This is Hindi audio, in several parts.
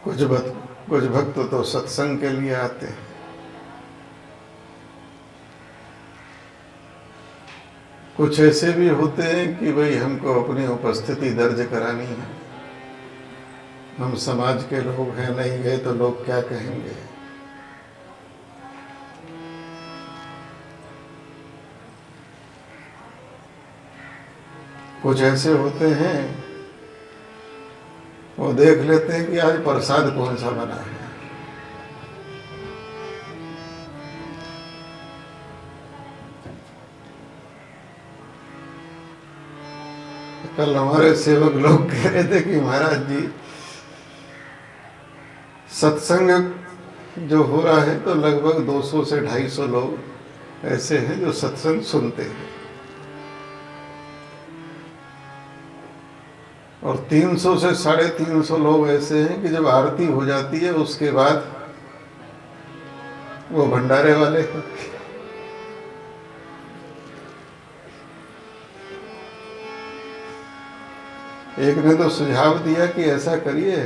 कुछ भक्त तो सत्संग के लिए आते हैं, कुछ ऐसे भी होते हैं कि भाई हमको अपनी उपस्थिति दर्ज करानी है, हम समाज के लोग हैं, नहीं गए तो लोग क्या कहेंगे। कुछ ऐसे होते हैं वो देख लेते हैं कि आज प्रसाद कौन सा बना है। कल हमारे सेवक लोग कह रहे थे कि महाराज जी सत्संग जो हो रहा है तो लगभग 200 से 250 लोग ऐसे हैं जो सत्संग सुनते हैं, और 300 से 350 लोग ऐसे हैं कि जब आरती हो जाती है उसके बाद वो भंडारे वाले हैं। एक ने तो सुझाव दिया कि ऐसा करिए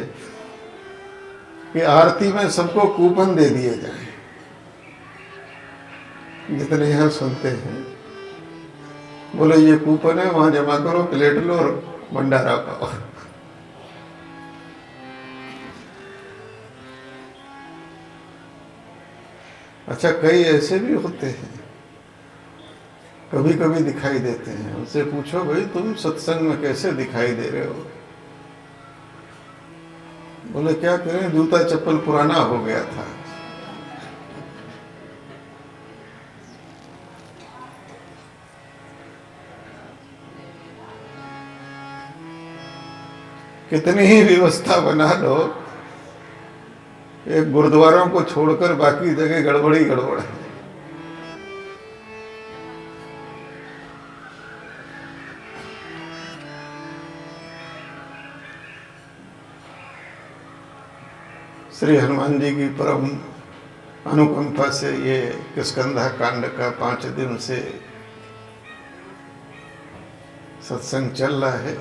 कि आरती में सबको कूपन दे दिए जाए, जितने यहाँ सुनते हैं। बोले ये कूपन है, वहां जमा करो, प्लेट लो और भंडारा पाओ। अच्छा, कई ऐसे भी होते हैं, कभी कभी दिखाई देते हैं। उनसे पूछो भाई तुम सत्संग में कैसे दिखाई दे रहे हो? बोले क्या करें, जूता चप्पल पुराना हो गया था। कितनी ही व्यवस्था बना लो, एक गुरुद्वारों को छोड़कर बाकी जगह गड़बड़ ही गड़बड़ है। श्री हनुमान जी की परम अनुकंपा से ये किष्किंधा कांड का 5 दिन से सत्संग चल रहा है।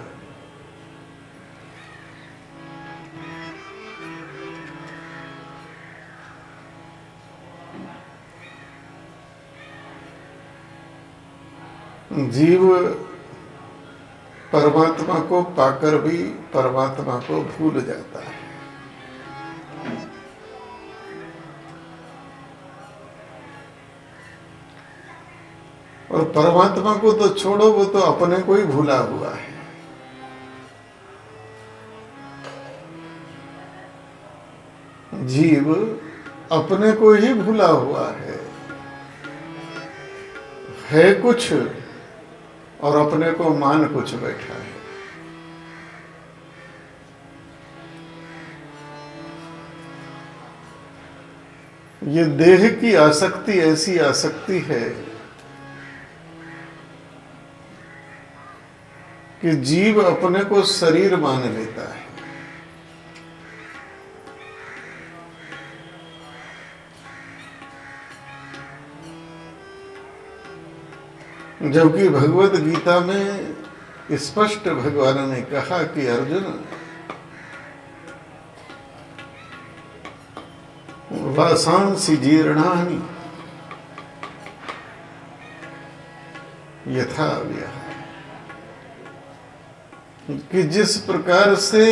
जीव परमात्मा को पाकर भी परमात्मा को भूल जाता है। और परमात्मा को तो छोड़ो, वो तो अपने को ही भूला हुआ है। जीव अपने को ही भूला हुआ है कुछ और अपने को मान कुछ बैठा है। ये देह की आसक्ति ऐसी आसक्ति है कि जीव अपने को शरीर मान लेता है। जबकि भगवत गीता में स्पष्ट भगवान ने कहा कि अर्जुन, वासांसि जीर्णानि यथा व्यहा, कि जिस प्रकार से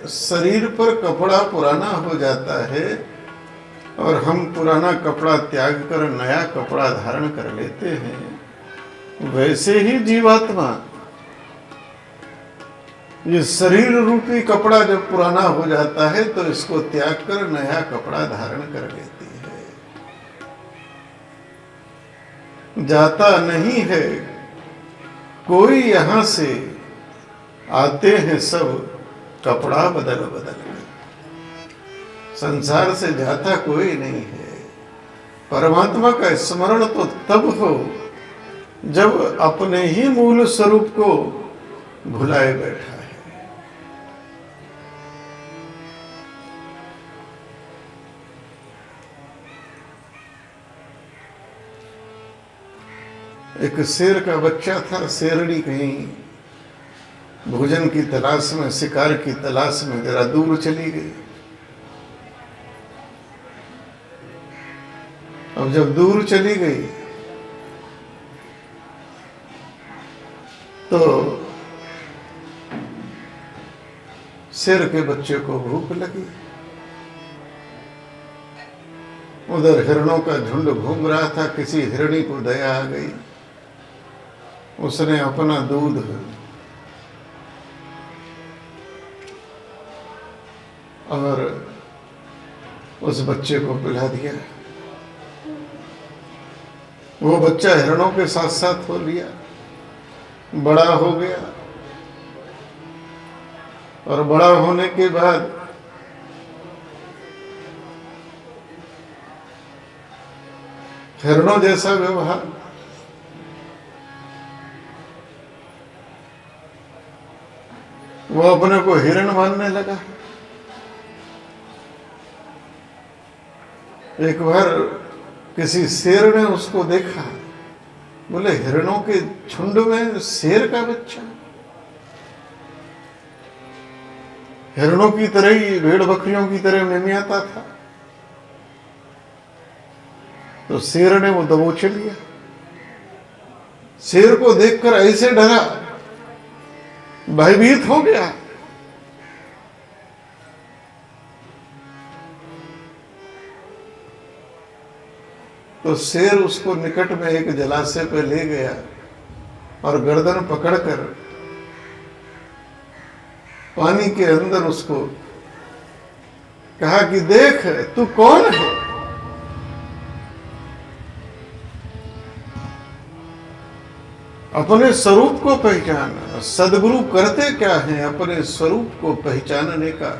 शरीर पर कपड़ा पुराना हो जाता है और हम पुराना कपड़ा त्याग कर नया कपड़ा धारण कर लेते हैं, वैसे ही जीवात्मा ये शरीर रूपी कपड़ा जब पुराना हो जाता है तो इसको त्याग कर नया कपड़ा धारण कर लेती है। जाता नहीं है कोई, यहां से आते हैं सब कपड़ा बदल बदल कर। संसार से जाता कोई नहीं है। परमात्मा का स्मरण तो तब हो जब अपने ही मूल स्वरूप को भुलाए बैठा है। एक शेर का बच्चा था, शेरनी कहीं भोजन की तलाश में, शिकार की तलाश में जरा दूर चली गई। अब जब दूर चली गई तो शेर के बच्चे को भूख लगी। उधर हिरणों का झुंड घूम रहा था। किसी हिरणी को दया आ गई, उसने अपना दूध और उस बच्चे को पिला दिया। वो बच्चा हिरणों के साथ साथ हो लिया, बड़ा हो गया और बड़ा होने के बाद हिरणों जैसा व्यवहार। वो अपने को हिरण मानने लगा। एक बार किसी शेर ने उसको देखा, बोले हिरणों के झुंड में शेर का बच्चा। हिरणों की तरह ही, भेड़ बकरियों की तरह मिमियाता था। तो शेर ने वो दबोच लिया। शेर को देखकर ऐसे डरा, भयभीत हो गया। तो शेर उसको निकट में एक जलाशय पे ले गया और गर्दन पकड़कर पानी के अंदर उसको कहा कि देख तू कौन है। अपने स्वरूप को पहचाना। सदगुरु करते क्या है? अपने स्वरूप को पहचानने का।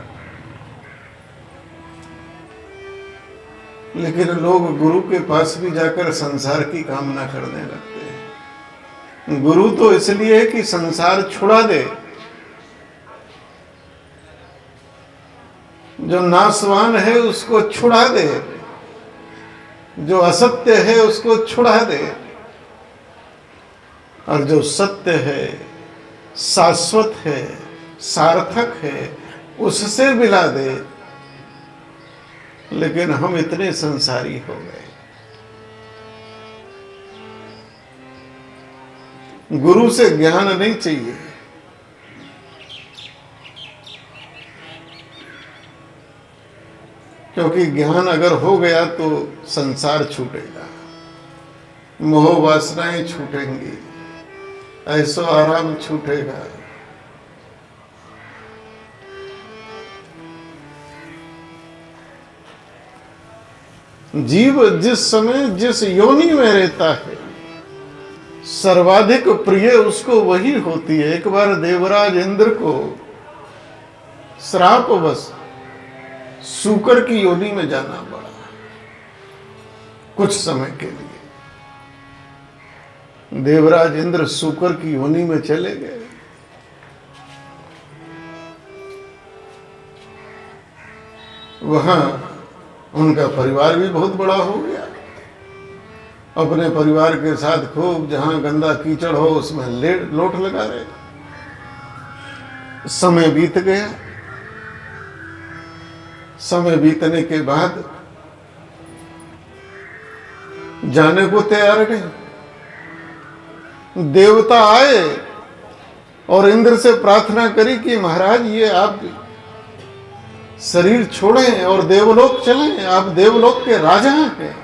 लेकिन लोग गुरु के पास भी जाकर संसार की कामना करने लगते हैं। गुरु तो इसलिए है कि संसार छुड़ा दे, जो नाशवान है उसको छुड़ा दे, जो असत्य है उसको छुड़ा दे, और जो सत्य है, शाश्वत है, सार्थक है, उससे मिला दे। लेकिन हम इतने संसारी हो गए। गुरु से ज्ञान नहीं चाहिए, क्योंकि ज्ञान अगर हो गया तो संसार छूटेगा, मोह वासनाएं छूटेंगी, ऐसो आराम छूटेगा। जीव जिस समय जिस योनि में रहता है, सर्वाधिक प्रिय उसको वही होती है। एक बार देवराज इंद्र को श्रापवश सूकर की योनि में जाना पड़ा कुछ समय के लिए। देवराज इंद्र सूकर की योनि में चले गए। वहां उनका परिवार भी बहुत बड़ा हो गया। अपने परिवार के साथ खूब जहां गंदा कीचड़ हो उसमें लोट लगा रहे। समय बीत गया। समय बीतने के बाद जाने को तैयार नहीं। देवता आए और इंद्र से प्रार्थना करी कि महाराज ये आप शरीर छोड़ें और देवलोक चलें, आप देवलोक के राजा हैं।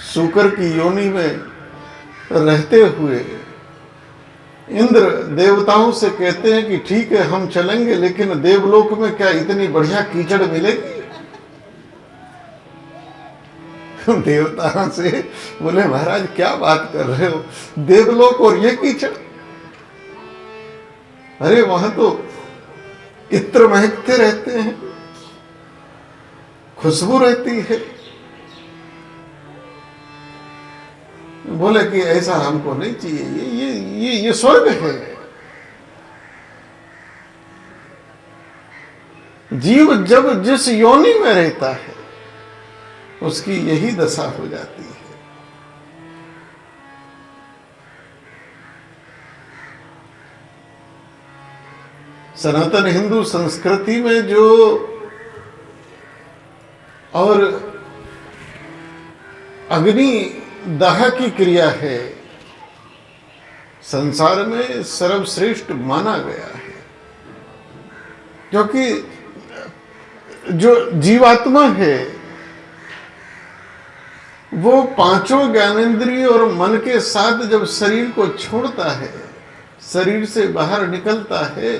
सूकर की योनि में रहते हुए इंद्र देवताओं से कहते हैं कि ठीक है हम चलेंगे, लेकिन देवलोक में क्या इतनी बढ़िया कीचड़ मिलेगी? देवता से बोले महाराज क्या बात कर रहे हो, देवलोक और ये कीचड़? अरे वहां तो इत्र महकते रहते हैं, खुशबू रहती है। बोले कि ऐसा हमको नहीं चाहिए, ये स्वर्ग है। जीव जब जिस योनि में रहता है उसकी यही दशा हो जाती है। सनातन हिंदू संस्कृति में जो और अग्नि दाह की क्रिया है, संसार में सर्वश्रेष्ठ माना गया है। क्योंकि जो जीवात्मा है वो पांचों ज्ञानेंद्रिय और मन के साथ जब शरीर को छोड़ता है, शरीर से बाहर निकलता है,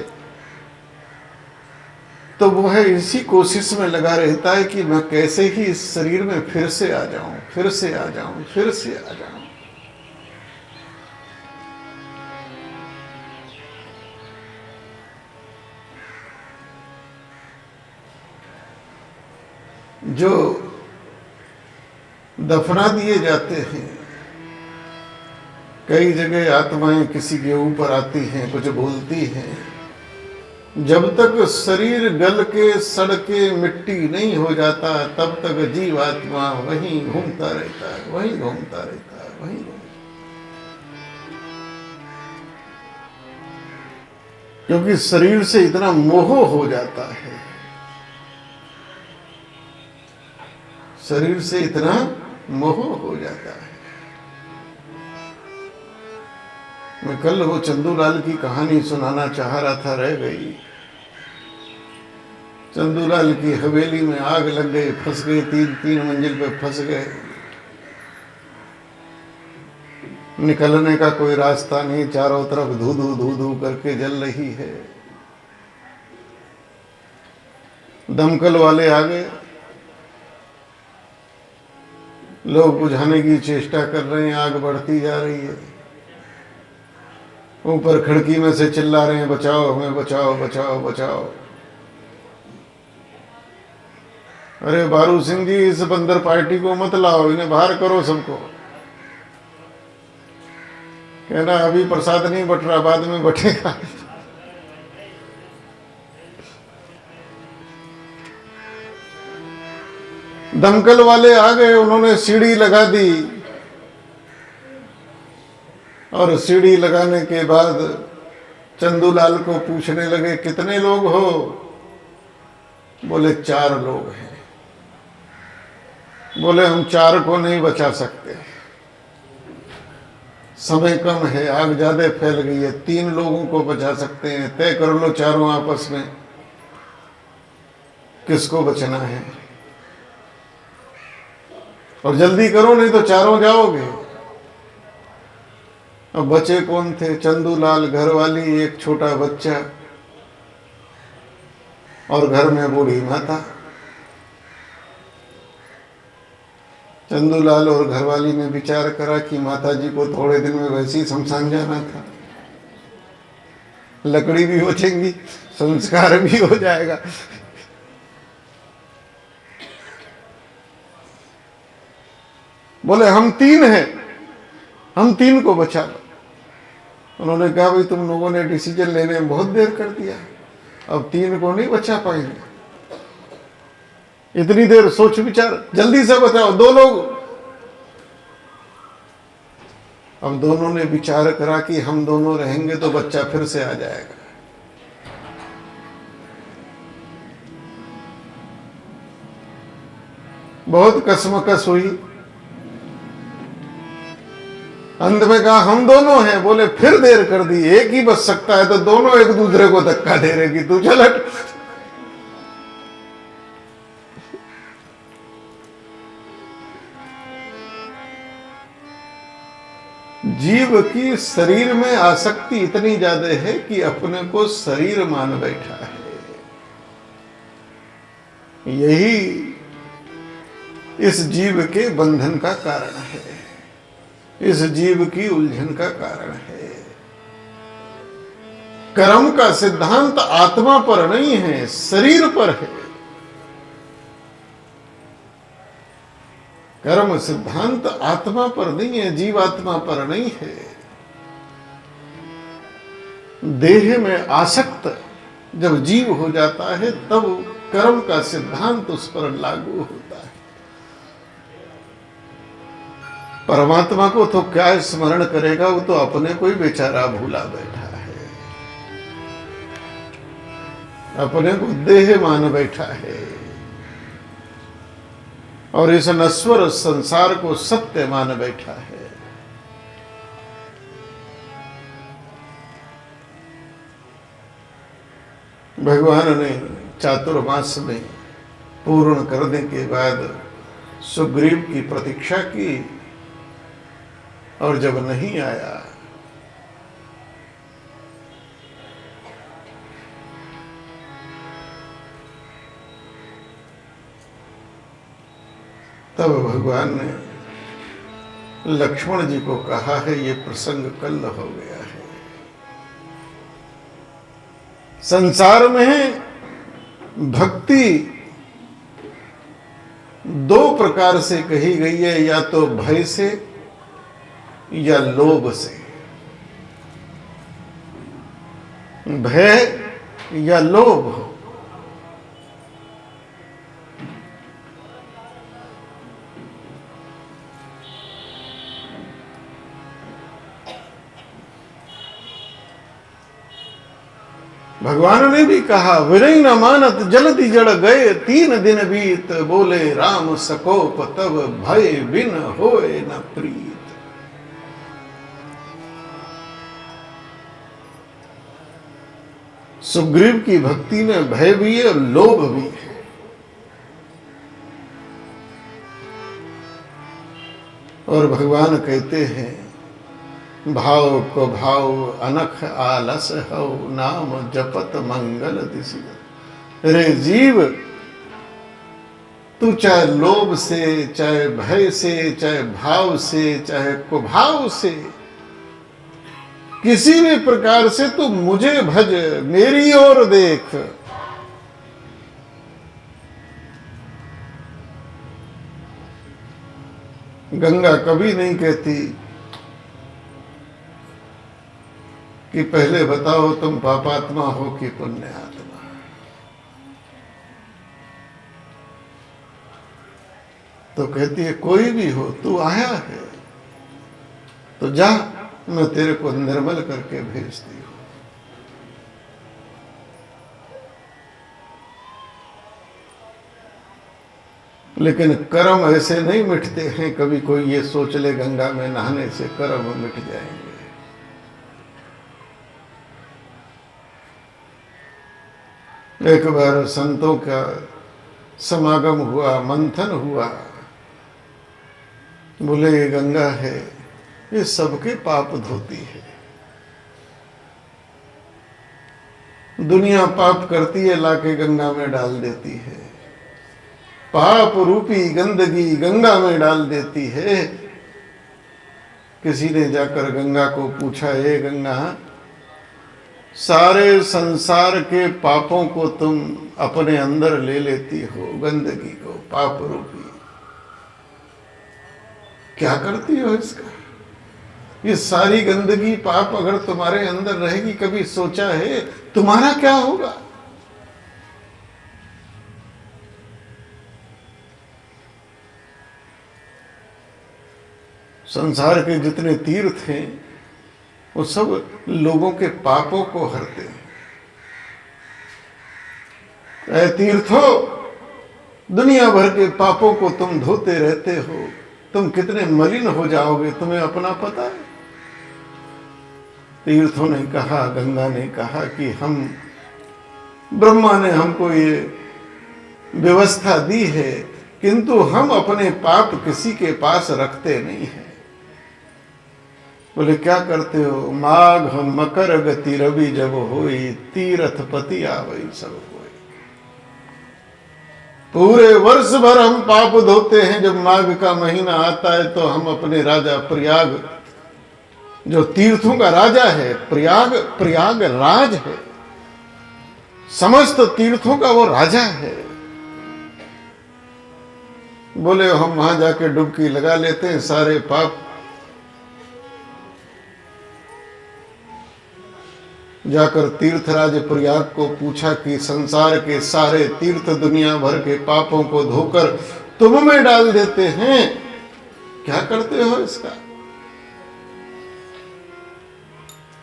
तो वह इसी कोशिश में लगा रहता है कि मैं कैसे ही इस शरीर में फिर से आ जाऊं, फिर से आ जाऊं, फिर से आ जाऊं। जो दफना दिए जाते हैं, कई जगह आत्माएं किसी के ऊपर आती हैं, कुछ बोलती हैं, जब तक शरीर गल के सड़ के मिट्टी नहीं हो जाता तब तक जीवात्मा वहीं घूमता रहता है, वहीं घूमता रहता है, वहीं घूमता। क्योंकि शरीर से इतना मोह हो जाता है, शरीर से इतना मोह हो जाता है। मैं कल वो चंदूलाल की कहानी सुनाना चाह रहा था, रह गई। चंदूलाल की हवेली में आग लग गई, फंस गए, तीन मंजिल पे फंस गए, निकलने का कोई रास्ता नहीं, चारों तरफ धू धू धू धू करके जल रही है। दमकल वाले आ गए, लोग बुझाने की चेष्टा कर रहे हैं, आग बढ़ती जा रही है। ऊपर खिड़की में से चिल्ला रहे हैं, बचाओ हमें, बचाओ बचाओ बचाओ। अरे बारू सिंह जी, इस बंदर पार्टी को मत लाओ, इन्हें बाहर करो सबको। कहना अभी प्रसाद नहीं बट रहा, बाद में बटेगा। दमकल वाले आ गए, उन्होंने सीढ़ी लगा दी, और सीढ़ी लगाने के बाद चंदूलाल को पूछने लगे, कितने लोग हो? बोले 4 लोग हैं। बोले हम 4 को नहीं बचा सकते, समय कम है, आग ज्यादा फैल गई है, 3 लोगों को बचा सकते हैं। तय कर लो चारों आपस में किसको बचना है, और जल्दी करो नहीं तो चारों जाओगे। अब बचे कौन थे? चंदूलाल, घरवाली, एक छोटा बच्चा और घर में बूढ़ी माता। चंदूलाल और घरवाली ने विचार करा कि माता जी को थोड़े दिन में वैसे ही शमशान जाना था, लकड़ी भी बचेंगी, संस्कार भी हो जाएगा। बोले हम 3 हैं, हम 3 को बचा लो। उन्होंने कहा भाई तुम लोगों ने डिसीजन लेने में बहुत देर कर दिया, अब 3 को नहीं बचा पाएंगे, इतनी देर सोच विचार, जल्दी से बताओ 2 लोग। अब दोनों ने विचार करा कि हम दोनों रहेंगे तो बच्चा फिर से आ जाएगा। बहुत कसमकस हुई, अंत में कहा हम दोनों हैं। बोले फिर देर कर दी, एक ही बच सकता है, तो दोनों एक दूसरे को धक्का दे रहे कि तू चल हट। जीव की शरीर में आसक्ति इतनी ज्यादा है कि अपने को शरीर मान बैठा है। यही इस जीव के बंधन का कारण है, इस जीव की उलझन का कारण है। कर्म का सिद्धांत आत्मा पर नहीं है, शरीर पर है। कर्म सिद्धांत आत्मा पर नहीं है, जीवात्मा पर नहीं है। देह में आसक्त जब जीव हो जाता है तब कर्म का सिद्धांत उस पर लागू होता है। परमात्मा को तो क्या स्मरण करेगा, वो तो अपने को ही बेचारा भूला बैठा है, अपने को देह मान बैठा है। और इस नश्वर संसार को सत्य मान बैठा है। भगवान ने चातुर्मास में पूर्ण करने के बाद सुग्रीव की प्रतीक्षा की, और जब नहीं आया तब भगवान ने लक्ष्मण जी को कहा है ये प्रसंग कल हो गया है। संसार में भक्ति दो प्रकार से कही गई है, या तो भय से या लोभ से। भय या लोभ। भगवान ने भी कहा विनय न मानत जल्दी जड़ गए, 3 दिन बीत बोले राम सकोप, तब भय बिन होए न प्रीत। सुग्रीव की भक्ति में भय भी है, लोभ भी है। और भगवान कहते हैं भाव को भाव अनख आलस हो, नाम जपत मंगल दिशि। रे जीव, तू चाहे लोभ से, चाहे भय से, चाहे भाव से, चाहे कुभाव से, किसी भी प्रकार से तू मुझे भज, मेरी ओर देख। गंगा कभी नहीं कहती कि पहले बताओ तुम पापात्मा हो कि पुण्य आत्मा। तो कहती है कोई भी हो, तू आया है तो जा, मैं तेरे को निर्मल करके भेजती हूं। लेकिन कर्म ऐसे नहीं मिटते हैं। कभी कोई ये सोच ले गंगा में नहाने से कर्म मिट जाएंगे। एक बार संतों का समागम हुआ, मंथन हुआ। बोले ये गंगा है, ये सबके पाप धोती है। दुनिया पाप करती है, लाके गंगा में डाल देती है। पाप रूपी गंदगी गंगा में डाल देती है। किसी ने जाकर गंगा को पूछा, हे गंगा, सारे संसार के पापों को तुम अपने अंदर ले लेती हो, गंदगी को, पाप रूपी, क्या करती हो इसका? ये सारी गंदगी पाप अगर तुम्हारे अंदर रहेगी, कभी सोचा है तुम्हारा क्या होगा? संसार के जितने तीर्थ हैं वो सब लोगों के पापों को हरते हैं। ऐ तीर्थो, दुनिया भर के पापों को तुम धोते रहते हो, तुम कितने मलिन हो जाओगे, तुम्हें अपना पता है? तीर्थों ने कहा, गंगा ने कहा कि हम, ब्रह्मा ने हमको ये व्यवस्था दी है, किंतु हम अपने पाप किसी के पास रखते नहीं हैं। बोले क्या करते हो? माघ मकर गति रवि जब होई, तीर्थ पति आवई सब होई। पूरे वर्ष भर हम पाप धोते हैं, जब माघ का महीना आता है तो हम अपने राजा प्रयाग, जो तीर्थों का राजा है, प्रयाग राज है, समस्त तीर्थों का वो राजा है। बोले हम वहां जाके डुबकी लगा लेते हैं, सारे पाप। जाकर तीर्थराज प्रयाग को पूछा कि संसार के सारे तीर्थ दुनिया भर के पापों को धोकर तुम में डाल देते हैं, क्या करते हो इसका?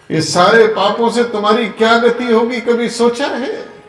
ये सारे पापों से तुम्हारी क्या गति होगी, कभी सोचा है?